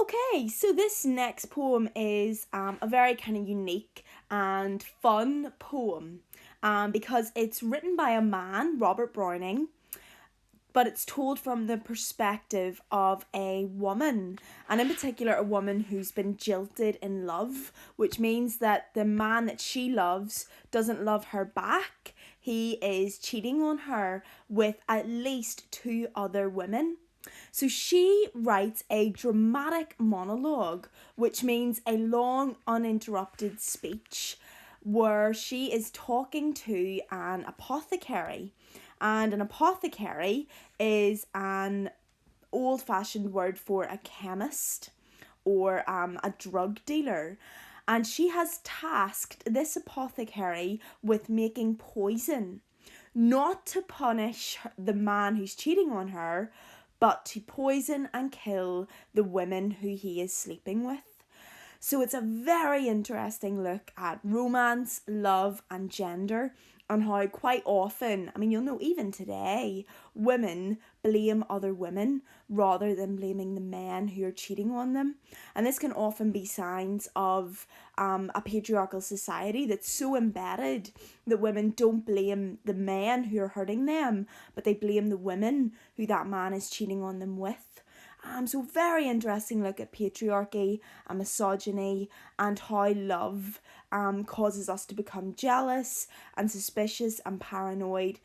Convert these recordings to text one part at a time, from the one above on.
Okay, so this next poem is a very kind of unique and fun poem because it's written by a man, Robert Browning, but it's told from the perspective of a woman, and in particular, a woman who's been jilted in love, which means that the man that she loves doesn't love her back. He is cheating on her with at least two other women. So she writes a dramatic monologue, which means a long, uninterrupted speech where she is talking to an apothecary. And an apothecary is an old fashioned word for a chemist or a drug dealer. And she has tasked this apothecary with making poison, not to punish the man who's cheating on her, but to poison and kill the women who he is sleeping with. So it's a very interesting look at romance, love, and gender, and how quite often, I mean, you'll know even today, women blame other women rather than blaming the men who are cheating on them. And this can often be signs of a patriarchal society that's so embedded that women don't blame the men who are hurting them, but they blame the women who that man is cheating on them with. So very interesting look at patriarchy and misogyny and how love causes us to become jealous and suspicious and paranoid.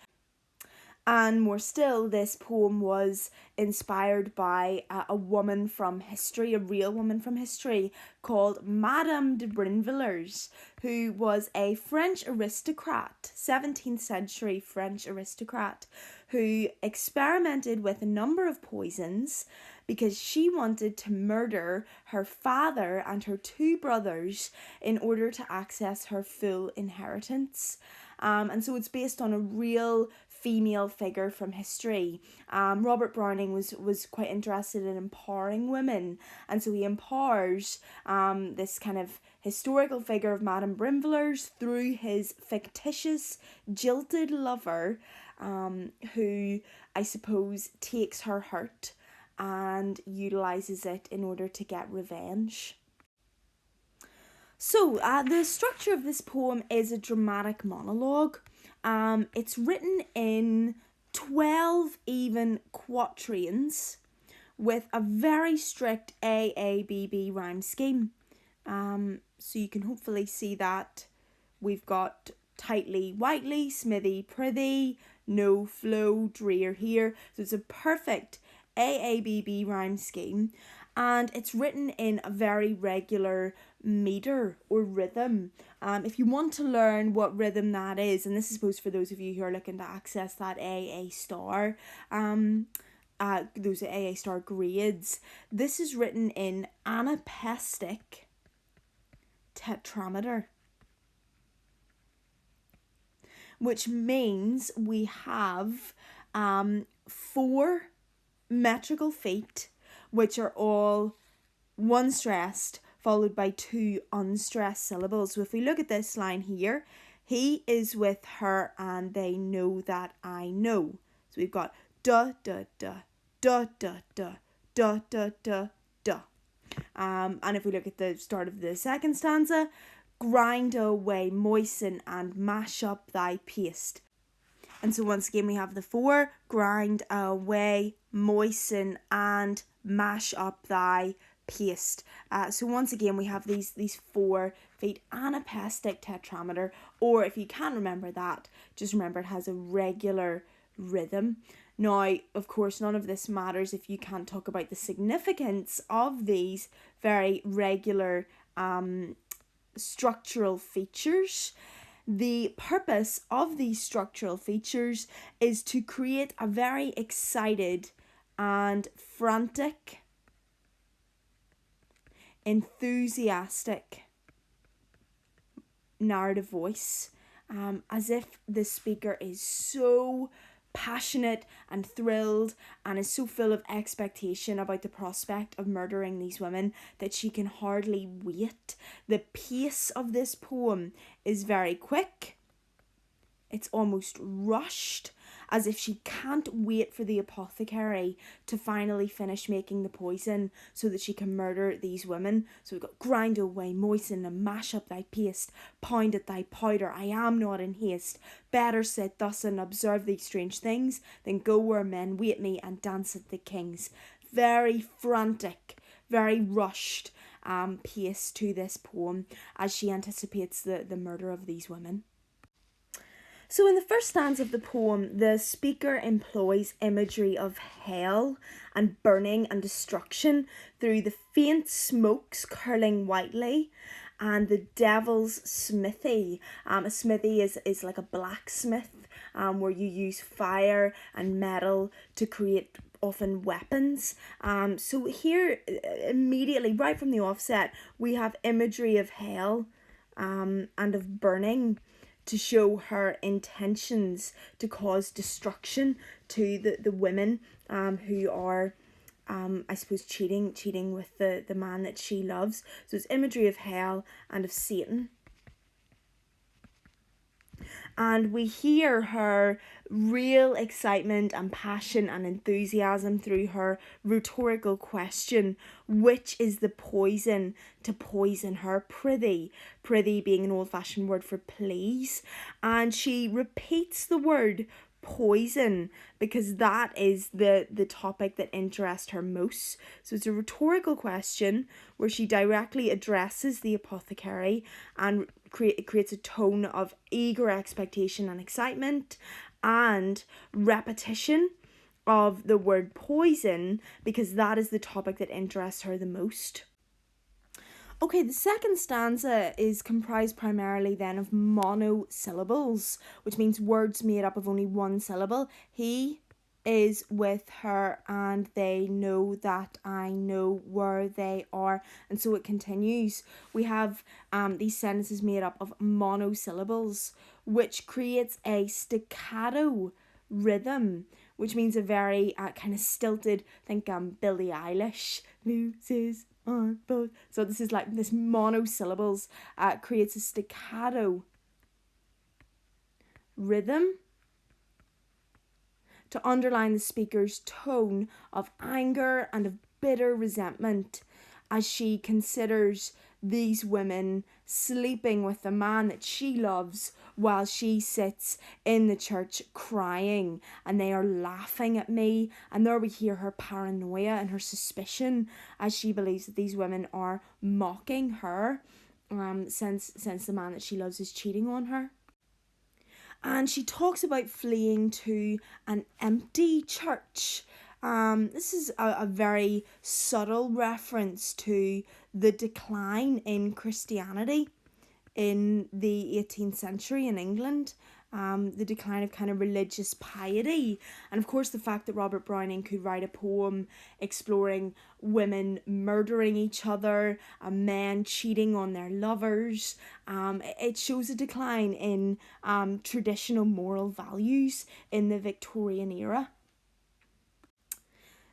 And more still, this poem was inspired by a woman from history, a real woman from history, called Madame de Brinvilliers, who was a French aristocrat, 17th century French aristocrat, who experimented with a number of poisons because she wanted to murder her father and her two brothers in order to access her full inheritance. And so it's based on a real female figure from history. Robert Browning was quite interested in empowering women, and so he empowers this kind of historical figure of Madame Brinvilliers through his fictitious jilted lover, who I suppose takes her hurt and utilizes it in order to get revenge. So, the structure of this poem is a dramatic monologue. It's written in 12 even quatrains with a very strict AABB rhyme scheme. So you can hopefully see that we've got tightly, whitely, smithy, prithee, no flow, drear here. So it's a perfect AABB rhyme scheme, and it's written in a very regular meter or rhythm. If you want to learn what rhythm that is, and this is supposed for those of you who are looking to access that AA star, those AA star grades, this is written in anapestic tetrameter, which means we have 4 metrical feet, which are all one stressed followed by 2 unstressed syllables. So if we look at this line here, he is with her and they know that I know. So we've got da da da da da da da da da da. And if we look at the start of the second stanza, grind away, moisten and mash up thy paste. And so once again we have the 4, grind away, moisten and mash up thy paste. So once again we have these 4 feet anapestic tetrameter, or if you can't remember that, just remember it has a regular rhythm. Now, of course, none of this matters if you can't talk about the significance of these very regular structural features. The purpose of these structural features is to create a very excited and frantic, enthusiastic narrative voice, as if the speaker is so passionate and thrilled and is so full of expectation about the prospect of murdering these women that she can hardly wait. The pace of this poem is very quick. It's almost rushed, as if she can't wait for the apothecary to finally finish making the poison so that she can murder these women. So we've got grind away, moisten and mash up thy paste, pound at thy powder, I am not in haste. Better sit thus and observe these strange things than go where men wait me and dance at the king's. Very frantic, very rushed pace to this poem as she anticipates the murder of these women. So in the first stanza of the poem, the speaker employs imagery of hell and burning and destruction through the faint smokes curling whitely and the devil's smithy. A smithy is like a blacksmith where you use fire and metal to create often weapons. So here immediately, right from the offset, we have imagery of hell and of burning to show her intentions to cause destruction to the women who are I suppose cheating with the man that she loves. So it's imagery of hell and of Satan. And we hear her real excitement and passion and enthusiasm through her rhetorical question, which is the poison to poison her? Prithee. Prithee being an old-fashioned word for please. And she repeats the word poison because that is the topic that interests her most. So it's a rhetorical question where she directly addresses the apothecary and creates a tone of eager expectation and excitement and repetition of the word poison because that is the topic that interests her the most. Okay, the second stanza is comprised primarily then of monosyllables, which means words made up of only one syllable. He is with her and they know that I know where they are. And so it continues. We have these sentences made up of monosyllables, which creates a staccato rhythm, which means a very kind of stilted, I think Billie Eilish loses on both. So this is like this monosyllables creates a staccato rhythm to underline the speaker's tone of anger and of bitter resentment as she considers these women sleeping with the man that she loves while she sits in the church crying, and they are laughing at me. And there we hear her paranoia and her suspicion as she believes that these women are mocking her since the man that she loves is cheating on her. And she talks about fleeing to an empty church. This is a very subtle reference to the decline in Christianity in the 18th century in England. The decline of kind of religious piety, and of course the fact that Robert Browning could write a poem exploring women murdering each other, men cheating on their lovers. It shows a decline in traditional moral values in the Victorian era.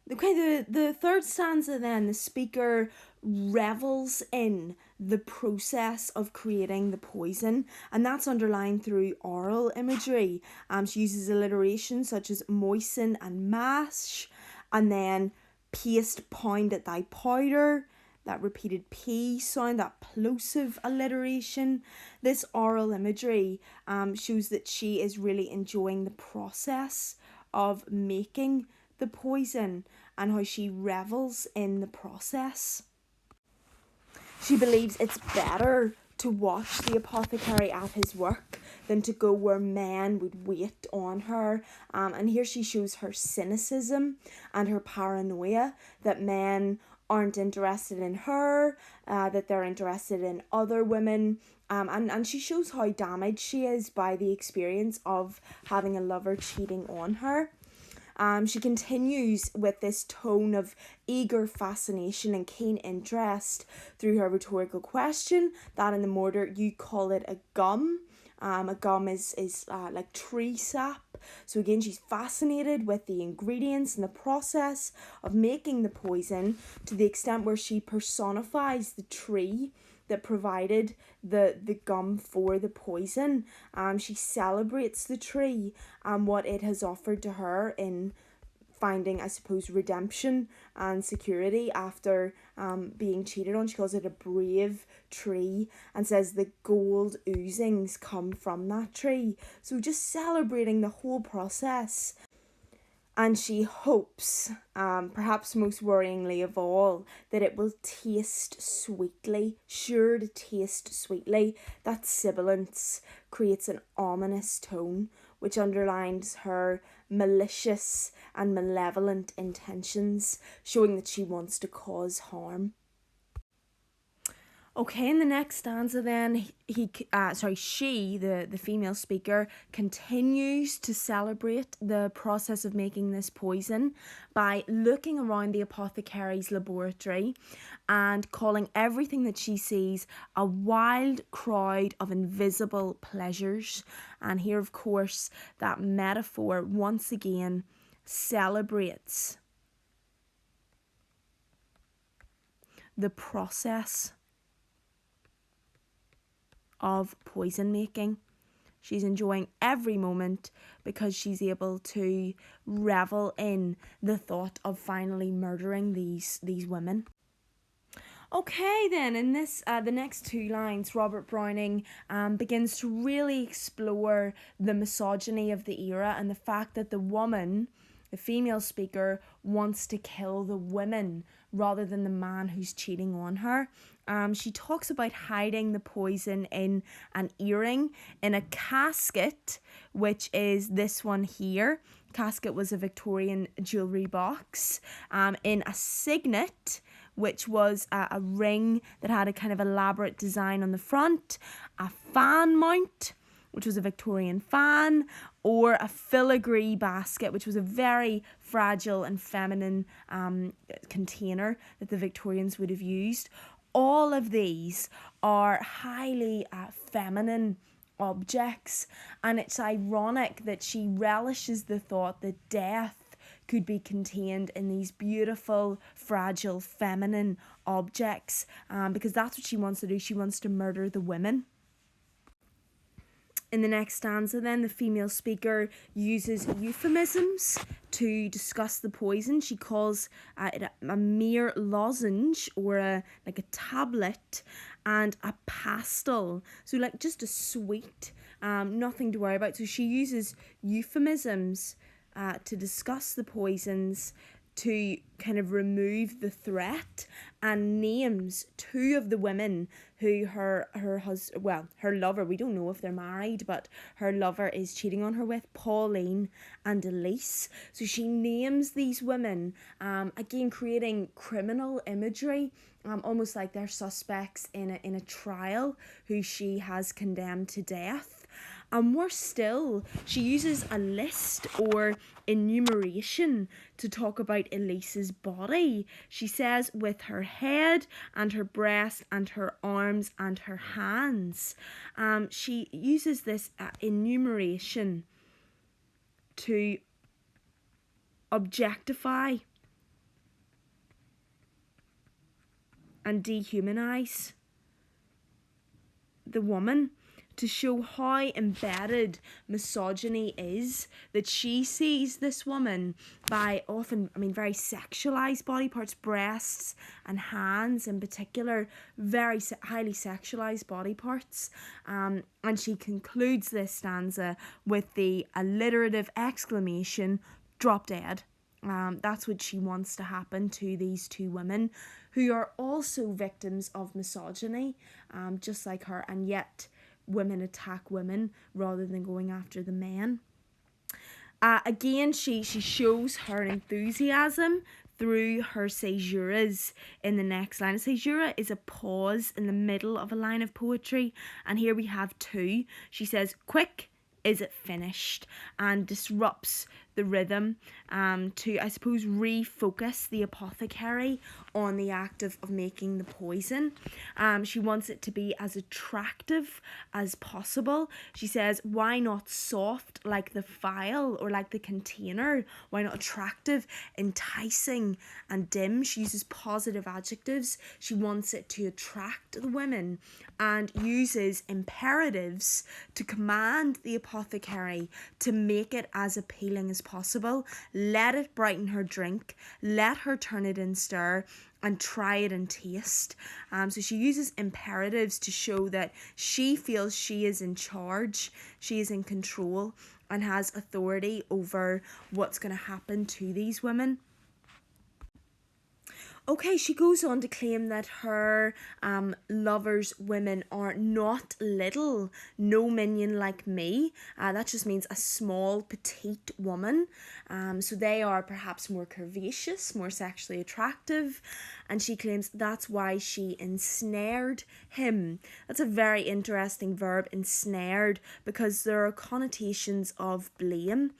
Okay, the third stanza then, the speaker revels in the process of creating the poison, and that's underlined through oral imagery. She uses alliteration such as moisten and mash, and then paste, pound at thy powder, that repeated P sound, that plosive alliteration. This oral imagery shows that she is really enjoying the process of making the poison and how she revels in the process. She believes it's better to watch the apothecary at his work than to go where men would wait on her. And here she shows her cynicism and her paranoia that men aren't interested in her, that they're interested in other women. And she shows how damaged she is by the experience of having a lover cheating on her. She continues with this tone of eager fascination and keen interest through her rhetorical question that in the mortar you call it a gum. A gum is like tree sap. So again, she's fascinated with the ingredients and the process of making the poison to the extent where she personifies the tree that provided the gum for the poison. She celebrates the tree and what it has offered to her in finding, I suppose, redemption and security after being cheated on. She calls it a brave tree and says the gold oozings come from that tree. So just celebrating the whole process. And she hopes, perhaps most worryingly of all, that it will taste sweetly, sure to taste sweetly. That sibilance creates an ominous tone, which underlines her malicious and malevolent intentions, showing that she wants to cause harm. Okay, in the next stanza then, she, the female speaker, continues to celebrate the process of making this poison by looking around the apothecary's laboratory and calling everything that she sees a wild crowd of invisible pleasures. And here, of course, that metaphor once again celebrates the process of poison making. She's enjoying every moment because she's able to revel in the thought of finally murdering these women. Okay, then in this the next two lines, Robert Browning begins to really explore the misogyny of the era and the fact that the woman, the female speaker, wants to kill the women rather than the man who's cheating on her. She talks about hiding the poison in an earring, in a casket, which is this one here. Casket was a Victorian jewellery box. In a signet, which was a ring that had a kind of elaborate design on the front, a fan mount, which was a Victorian fan, or a filigree basket, which was a very fragile and feminine container that the Victorians would have used. All of these are highly feminine objects, and it's ironic that she relishes the thought that death could be contained in these beautiful, fragile, feminine objects, because that's what she wants to do. She wants to murder the women. In the next stanza then, the female speaker uses euphemisms to discuss the poison. She calls it a mere lozenge, or a tablet, and a pastil. So like just a sweet, nothing to worry about. So she uses euphemisms to discuss the poisons, to kind of remove the threat, and names two of the women who her lover, we don't know if they're married, but her lover is cheating on her with, Pauline and Elise. So she names these women, again creating criminal imagery, almost like they're suspects in a trial who she has condemned to death. And worse still, she uses a list or enumeration to talk about Elise's body. She says with her head and her breast and her arms and her hands. She uses this enumeration to objectify and dehumanize the woman, to show how embedded misogyny is, that she sees this woman by often, very sexualized body parts, breasts and hands in particular, very highly sexualized body parts. And she concludes this stanza with the alliterative exclamation, "Drop dead." That's what she wants to happen to these two women, who are also victims of misogyny, just like her, and yet women attack women rather than going after the men. Again, she shows her enthusiasm through her caesuras in the next line. A caesura is a pause in the middle of a line of poetry, and here we have two. She says, "Quick, is it finished?" and disrupts the rhythm to, I suppose, refocus the apothecary on the act of making the poison. She wants it to be as attractive as possible. She says, why not soft like the phial or like the container? Why not attractive, enticing, and dim? She uses positive adjectives. She wants it to attract the women and uses imperatives to command the apothecary to make it as appealing as possible. Let it brighten her drink, let her turn it in stir, and try it and taste. So she uses imperatives to show that she feels she is in charge, she is in control, and has authority over what's going to happen to these women. Okay, she goes on to claim that her lovers' women are not little, no minion like me. That just means a small, petite woman. So they are perhaps more curvaceous, more sexually attractive. And she claims that's why she ensnared him. That's a very interesting verb, ensnared, because there are connotations of blame,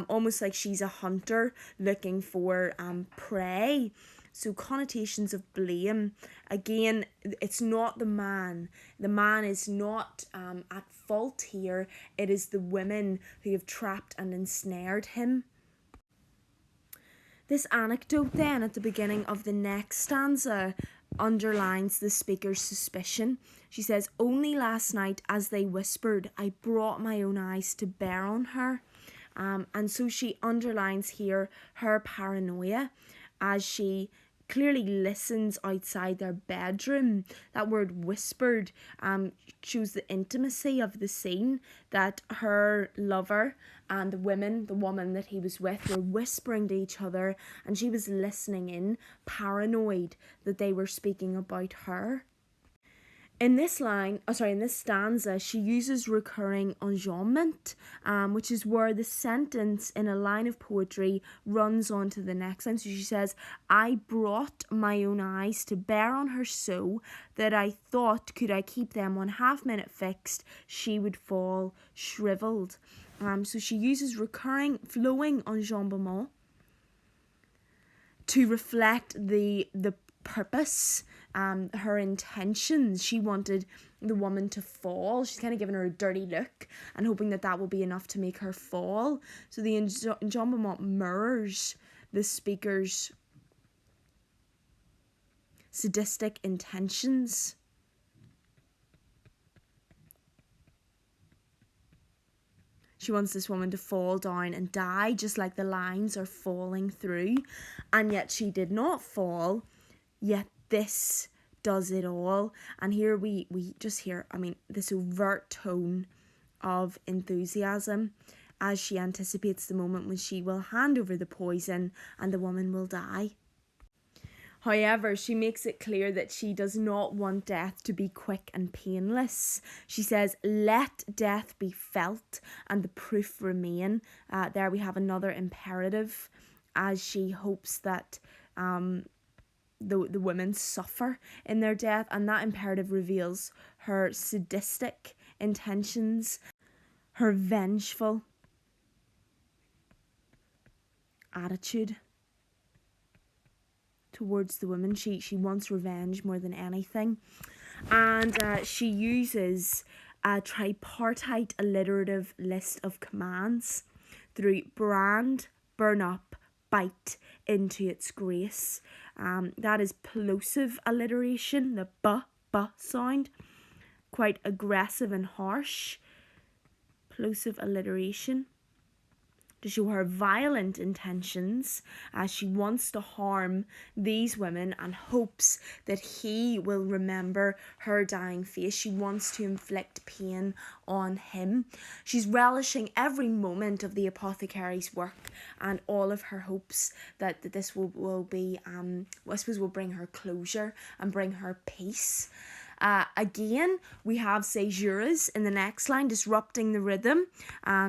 almost like she's a hunter looking for prey. So connotations of blame. Again, it's not the man. The man is not at fault here. It is the women who have trapped and ensnared him. This anecdote then at the beginning of the next stanza underlines the speaker's suspicion. She says, only last night as they whispered, I brought my own eyes to bear on her. And so she underlines here her paranoia as she clearly listens outside their bedroom. That word whispered shows the intimacy of the scene, that her lover and the woman that he was with were whispering to each other, and she was listening in, paranoid that they were speaking about her. In this stanza, she uses recurring enjambment, which is where the sentence in a line of poetry runs on to the next line. So she says, I brought my own eyes to bear on her so that I thought, could I keep them 1/2 minute fixed, she would fall shrivelled. So she uses recurring flowing enjambment to reflect the purpose, her intentions. She wanted the woman to fall. She's kind of giving her a dirty look and hoping that will be enough to make her fall. So the enjambment mirrors the speaker's sadistic intentions. She wants this woman to fall down and die, just like the lines are falling through. And yet she did not fall, yet this does it all. And here we just hear, this overt tone of enthusiasm as she anticipates the moment when she will hand over the poison and the woman will die. However, she makes it clear that she does not want death to be quick and painless. She says, let death be felt and the proof remain. There we have another imperative, as she hopes that the women suffer in their death, and that imperative reveals her sadistic intentions, her vengeful attitude towards the women. She wants revenge more than anything, and she uses a tripartite alliterative list of commands through brand, burn up, bite into its grace. That is plosive alliteration, the b sound, quite aggressive and harsh. Plosive alliteration to show her violent intentions, as she wants to harm these women and hopes that he will remember her dying face. She wants to inflict pain on him. She's relishing every moment of the apothecary's work and all of her hopes that this will be, I suppose, will bring her closure and bring her peace. Again, we have caesuras in the next line, disrupting the rhythm.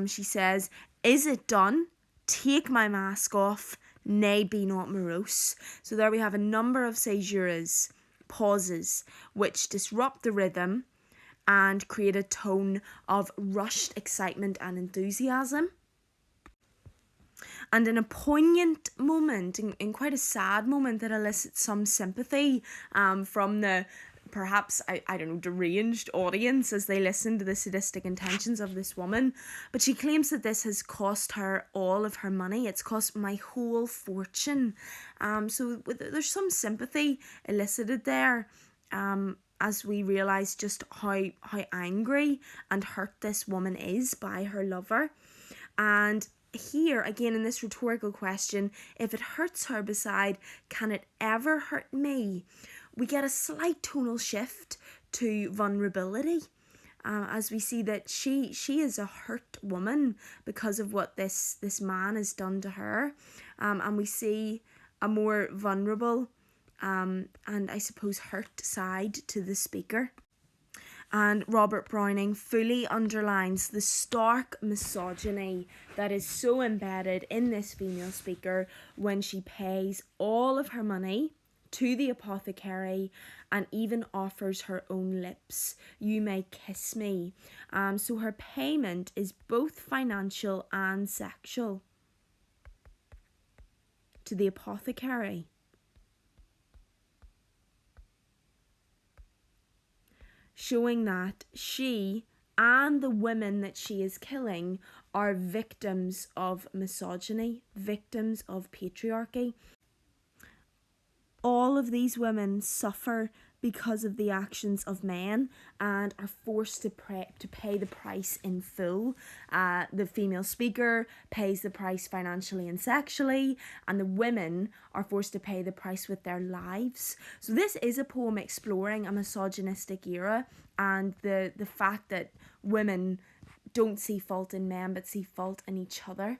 She says, is it done? Take my mask off, nay, be not morose. So there we have a number of caesuras, pauses, which disrupt the rhythm and create a tone of rushed excitement and enthusiasm. And in a poignant moment, in quite a sad moment that elicits some sympathy from the perhaps, I don't know, deranged audience as they listen to the sadistic intentions of this woman. But she claims that this has cost her all of her money. It's cost my whole fortune. So there's some sympathy elicited there. As we realise just how angry and hurt this woman is by her lover. And here, again, in this rhetorical question, if it hurts her beside, can it ever hurt me? We get a slight tonal shift to vulnerability. As we see that she is a hurt woman because of what this man has done to her. And we see a more vulnerable and I suppose hurt side to the speaker. And Robert Browning fully underlines the stark misogyny that is so embedded in this female speaker when she pays all of her money to the apothecary and even offers her own lips. You may kiss me. So her payment is both financial and sexual to the apothecary. Showing that she and the women that she is killing are victims of misogyny, victims of patriarchy. All of these women suffer because of the actions of men and are forced to pay the price in full. The female speaker pays the price financially and sexually, and the women are forced to pay the price with their lives. So this is a poem exploring a misogynistic era and the fact that women don't see fault in men but see fault in each other.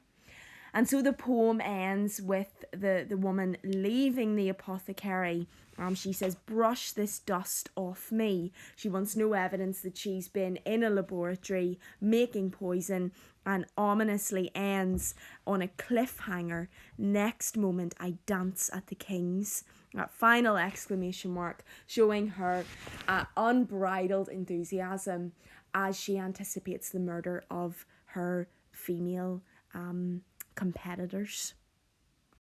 And so the poem ends with the woman leaving the apothecary. She says, brush this dust off me. She wants no evidence that she's been in a laboratory making poison, and ominously ends on a cliffhanger. Next moment, I dance at the king's. That final exclamation mark showing her unbridled enthusiasm as she anticipates the murder of her female competitors.